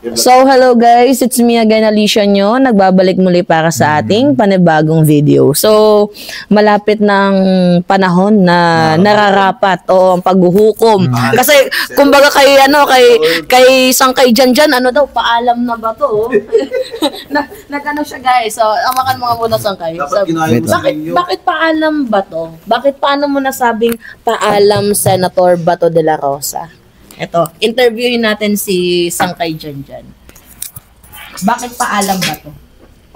So, hello guys, it's me again, Alicia nyo. Nagbabalik muli para sa ating panibagong video. So, malapit ng panahon na nararapat o ang paghuhukom. Kasi, kumbaga kay Sangkay Janjan, ano daw, paalam na ba to? Nag-ano siya guys. So, amakan mga muna Sangkay. So, bakit paalam ba to? Paano mo nasabing paalam Senator Bato de la Rosa? Ito, interviewin natin si Sangkay Janjan. Bakit paalam ba to?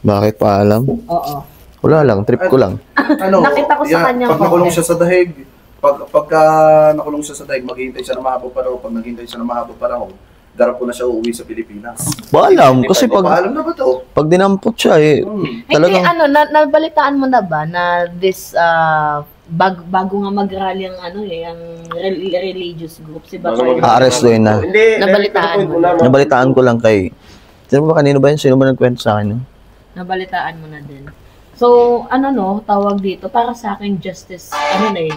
Bakit paalam? Oo. Wala lang, trip ko lang. Nakita ko sa kanyang pag nakulong siya sa dahig, pagka nakulong siya sa dahig, maghihintay siya na mahaba pa raw. Pag naghihintay siya na mahaba pa raw, darap ko na siya uuwi sa Pilipinas. Paalam, kasi paalam na ba to? Pag dinampot siya talagang... Hindi, nabalitaan mo na ba na this... bago nga mag-rally ang ang religious group si Bato. Aarestuin na. Nabalitaan ko lang kay sino ba yun? Sino ba nagkwento sa akin? Nabalitaan mo na din. So, tawag dito para sa akin justice,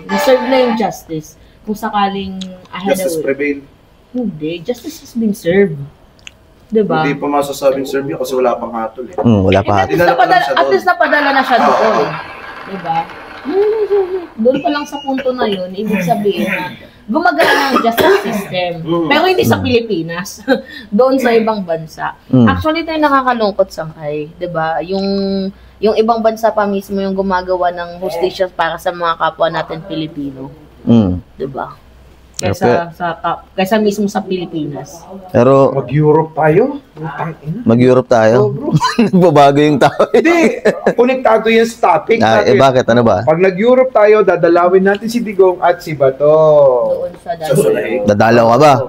reserve na yung justice kung sakaling justice prevail. Hindi, justice has been served. Diba? Hindi pa masasabing serve yun kasi wala pang hatol Wala pa. At least napadala na siya doon. Diba? Doon pa lang sa punto na yun, ibig sabihin na gumagana ng justice system. Pero hindi sa Pilipinas. Doon sa ibang bansa. Actually, tayo nakakalungkot Sangkay. Diba? Yung ibang bansa pa mismo yung gumagawa ng hostisya para sa mga kapwa natin Pilipino. Diba? Kaysa mismo sa Pilipinas. Pero mag-Europe tayo? Mag-Europe tayo? Nagbabago yung tao. Hindi, konektado yan sa topic. Bakit? Ano ba? Pag nag-Europe tayo, dadalawin natin si Digong at si Bato. Doon sa dahig. Dadalaw ka ba?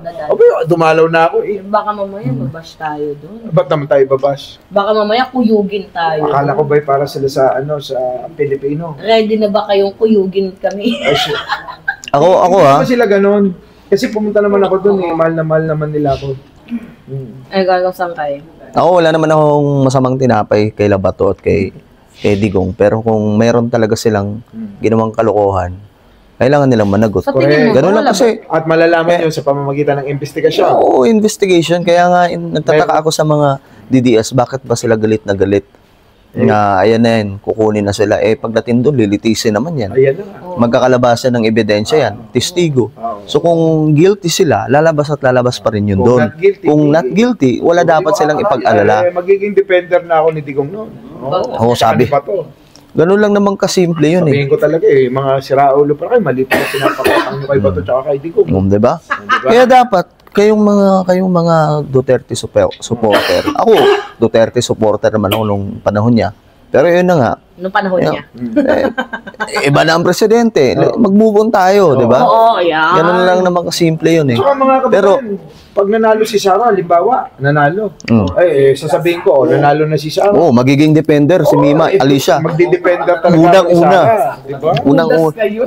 Dumalaw na ako Baka mamaya babash tayo doon. Ba't naman tayo babash? Baka mamaya kuyugin tayo. Akala ko ba'y para sila sa Pilipino? Ready na ba kayong kuyugin kami? Ako Hindi ba sila ganun? Kasi pumunta naman ako doon mahal naman nila ako. Ay, gagawin Sangkay. Ako wala naman akong masamang tinapay kay Labato at kay Digong. Pero kung meron talaga silang ginawang kalokohan, kailangan nilang managot. Ganun lang kasi. At malalaman yun sa pamamagitan ng investigasyon. Oo, investigation. Kaya nga nagtataka ako sa mga DDS, bakit ba sila galit na galit? Ayan na yan, kukunin na sila. Pagdating doon, lilitisin naman yan. Magkakalabasan ng ebidensya yan, testigo. So kung guilty sila, lalabas at lalabas pa rin yun doon. Kung not guilty, wala dapat silang ipag-alala. Magiging defender na ako ni Digong noon. Oo, sabi. Ganun lang naman kasimple yun Sabihin ko talaga mga siraulo pa kayo, maliit na pinapakatang nyo kay Bato tsaka kay Digong. Diba? Kaya dapat, kayong mga Duterte supporter. Ako, Duterte supporter naman ako nung panahon niya. Pero yun na nga. Nung panahon niya. Iba na ang presidente. Mag-move on tayo, di ba? Oo, yan. Ganun lang naman kasimple yun Saka mga kababayan, pag nanalo si Sara, halimbawa, nanalo. Sasabihin ko, nanalo na si Sara. Oo, magiging defender si Mima, Alicia. Magdi-defender talaga si Sara. Diba?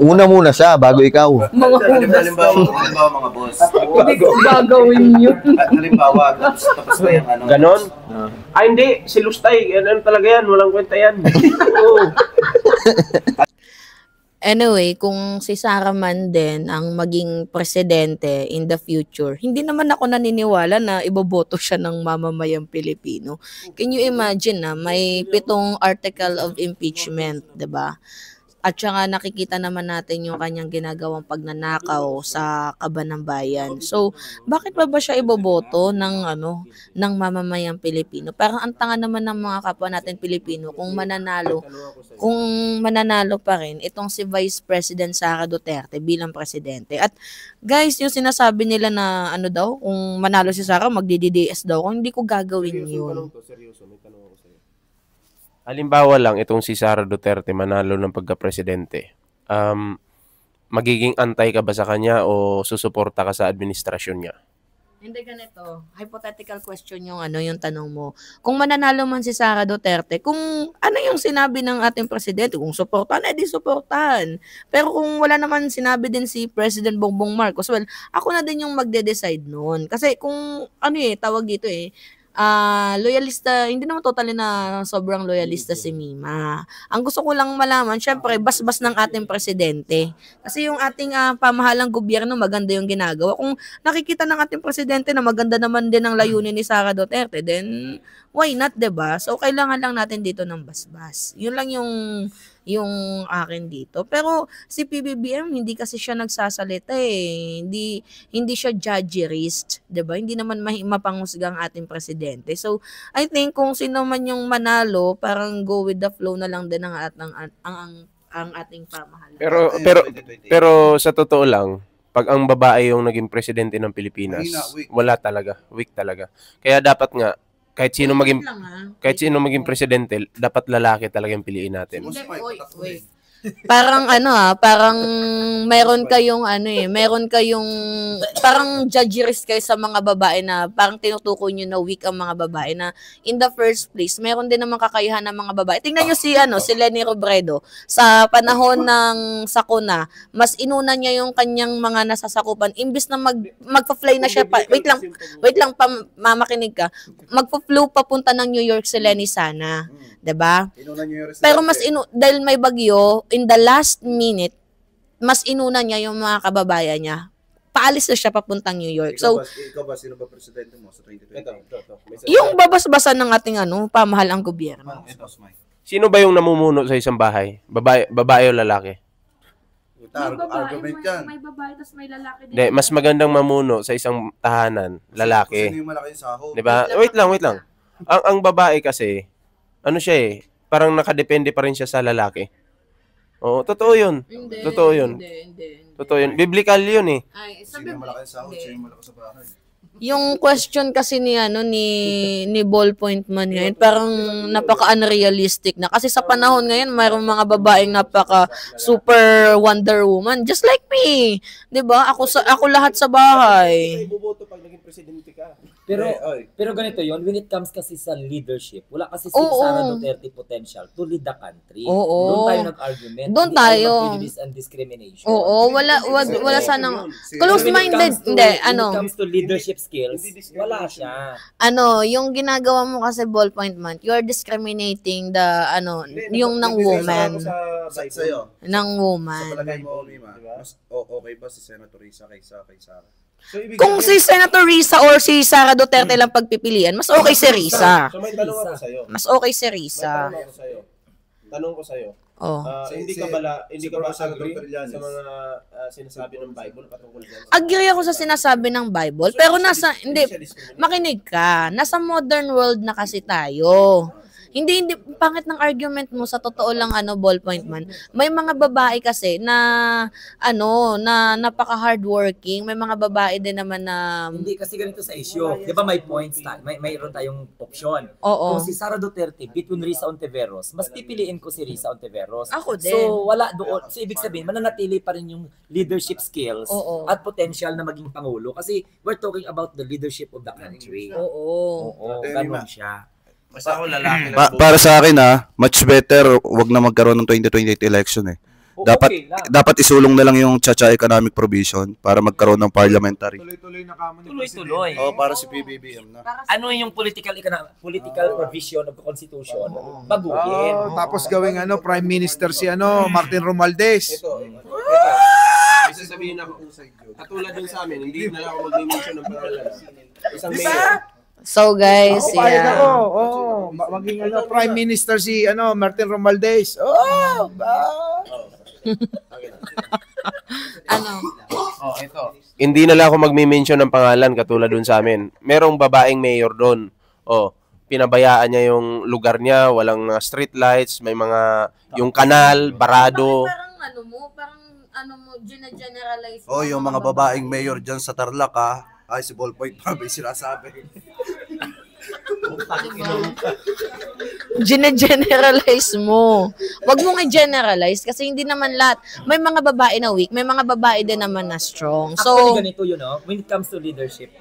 Una muna siya, bago ikaw. Halimbawa mga boss. Hindi ko gagawin yun. Halimbawa, tapos na yung ganon? Hindi, si Lustay, ano talaga yan, walang kwenta yan. Anyway, kung si Sara man din ang maging presidente in the future, hindi naman ako naniniwala na iboboto siya ng mamamayang Pilipino. Can you imagine may 7 article of impeachment, 'di ba? At saka nakikita naman natin yung kanyang ginagawang pagnanakaw sa kaban ng bayan. So, bakit ba siya iboboto ng mamamayang Pilipino? Parang ang tanga naman ng mga kapwa natin Pilipino kung mananalo pa rin itong si Vice President Sara Duterte bilang presidente. At guys, yung sinasabi nila na kung manalo si Sara, magdi-DDS daw. Kung hindi ko gagawin yun. Halimbawa lang, itong si Sara Duterte manalo ng pagka-presidente. Magiging antay ka ba sa kanya o susuporta ka sa administrasyon niya? Hindi ganito. Hypothetical question yung tanong mo. Kung mananalo man si Sara Duterte, kung ano yung sinabi ng ating presidente, kung suportahan, edi suportahan. Pero kung wala naman sinabi din si President Bongbong Marcos, well, ako na din yung magde-decide noon. Kasi kung tawag dito loyalista, hindi naman totally na sobrang loyalista si Mima. Ang gusto ko lang malaman, syempre, basbas ng ating presidente. Kasi yung ating pamahalang gobyerno, maganda yung ginagawa. Kung nakikita ng ating presidente na maganda naman din ang layunin ni Sara Duterte, then why not, 'di ba? So kailangan lang natin dito ng basbas. Yun lang yung akin dito. Pero si PBBM hindi kasi siya nagsasalita eh. Hindi siya judgerist, 'di ba? Hindi naman mapanghusga ang ating presidente. So I think kung sino man yung manalo, parang go with the flow na lang din ang ating pamahalaan. Pero sa totoo lang, pag ang babae yung naging presidente ng Pilipinas, wala talaga, weak talaga. Kaya dapat nga kahit sino maging presidente, dapat lalaki talaga yung piliin natin. Wait. Parang parang meron kayong parang judgerist kayo sa mga babae na parang tinutukoy nyo na weak ang mga babae na in the first place, meron din naman kakayahan ng mga babae. Tingnan nyo si Leni Robredo. Sa panahon ng sakuna, mas inuna niya yung kanyang mga nasasakupan. Imbis na magpa-fly na siya pa. Wait lang, mamakinig ka. Magpa-flow papunta ng New York si Leni sana. 'Di ba? Pero dahil may bagyo, in the last minute, mas inuna niya yung mga kababayan niya. Paalis na siya papuntang New York. Ikaw ba, sino ba presidente mo sa 2020? Yung babasbasan ng ating pamahalang gobyerno. Sino ba yung namumuno sa isang bahay? Babae o lalaki? Argument yan. May babae, tas may lalaki din. Hindi, mas magandang mamuno sa isang tahanan, lalaki. Sino yung malaking sahod? 'Di ba? Wait lang. Ang babae kasi, siya parang nakadepende pa rin siya sa lalaki. Oo, totoo yun. Hindi. Totoo yun. Biblical yun eh. Ay, Sino yung malaking sahod? Sino yung malaking sa bahay? Yung question kasi ni Ballpoint Man ngayon, parang napaka-unrealistic na. Kasi sa panahon ngayon, mayroong mga babaeng napaka-super Wonder Woman. Just like me. 'Di ba? Ako lahat sa bahay. Iboboto pag naging presidente ka. Pero ganito yon, when it comes kasi sa leadership, wala kasi si Oo. Sara Duterte potential to lead the country. Oo. Doon tayo nag-argument. Doon Hindi tayo. mag-prejudice and discrimination. Oo, wala sanang close-minded. Hindi, When it comes to leadership skills, wala siya. yung ginagawa mo kasi Ballpoint Man, you are discriminating yung ng woman. Sa'yo. Ng Sa woman. palagay mo, Mima, mas okay ba si Senator Risa kaysa kay Sara? Kung si Senator Risa or si Sara Duterte lang pagpipilian, mas okay si Risa. So may tanong ako sa'yo. Mas okay si Risa. Tanong ko sa'yo. Oh. Hindi ka ba Professor agree Trillanes. sa mga sinasabi ng Bible patungkol dyan? Agree ako sa sinasabi ng Bible, pero makinig ka, nasa modern world na kasi tayo. Hindi, pangit ng argument mo, sa totoo lang, Ballpoint Man. May mga babae kasi na napaka-hardworking. May mga babae din naman na... Hindi kasi ganito sa issue. Di ba may points mayroon tayong option. Oo. Kung si Sara Duterte between Risa Ontiveros, mas pipiliin ko si Risa Ontiveros. Ako din. So wala doon. So ibig sabihin, mananatili pa rin yung leadership skills Oo. at potential na maging pangulo. Kasi we're talking about the leadership of the country. Oo. Ganun siya. Basta ako lalaki Para sa akin much better wag na magkaroon ng 2028 election eh. Okay lang. Dapat isulong na lang yung Chacha economic provision para magkaroon ng parliamentary. Tuloy-tuloy na kamo ni Tuloy-tuloy. Para si PBBM na. Ano yung political provision of the constitution? Baguhin. Tapos gawing Prime Minister si Martin Romualdez. May sasabihin ako katulad dun sa amin, hindi na lang ako mag-mention ng pangalan. Isang mayor. So guys, Payag ako. Maging Prime Minister si Martin Romualdez. Ito. Hindi na lang ako magme-mention ng pangalan katulad dun sa amin. Merong babaeng mayor doon. Pinabayaan niya yung lugar niya, walang street lights, may mga yung kanal, barado. Parang gina-generalize. Yung mga babaeng mayor dyan sa Tarlac ay si Ballpoint pa may sinasabi. Gine-generalize mo. Wag mong i-generalize kasi hindi naman lahat. May mga babae na weak, may mga babae din naman na strong. So, Actually, ganito when it comes to leadership,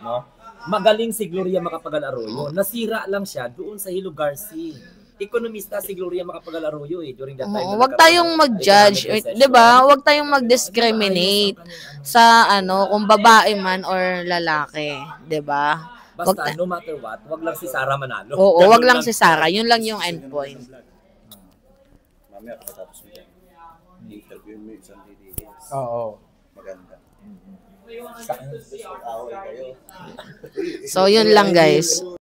magaling si Gloria Macapagal-Arroyo. Nasira lang siya doon sa Hilo Garcia. Ekonomista si Gloria Macapagal-Arroyo during that time. wag tayong mag-judge, 'di ba? Wag tayong mag-discriminate sa kung babae man or lalaki, 'di ba? Basta, no matter what, wag lang si Sara manalo. Oo, Ganun wag lang si Sara. Yun lang yung endpoint. Mamaya pagkatapos mo yan, interview mo yung isang DDS. Oo. Maganda. Away kayo. So, yun lang guys.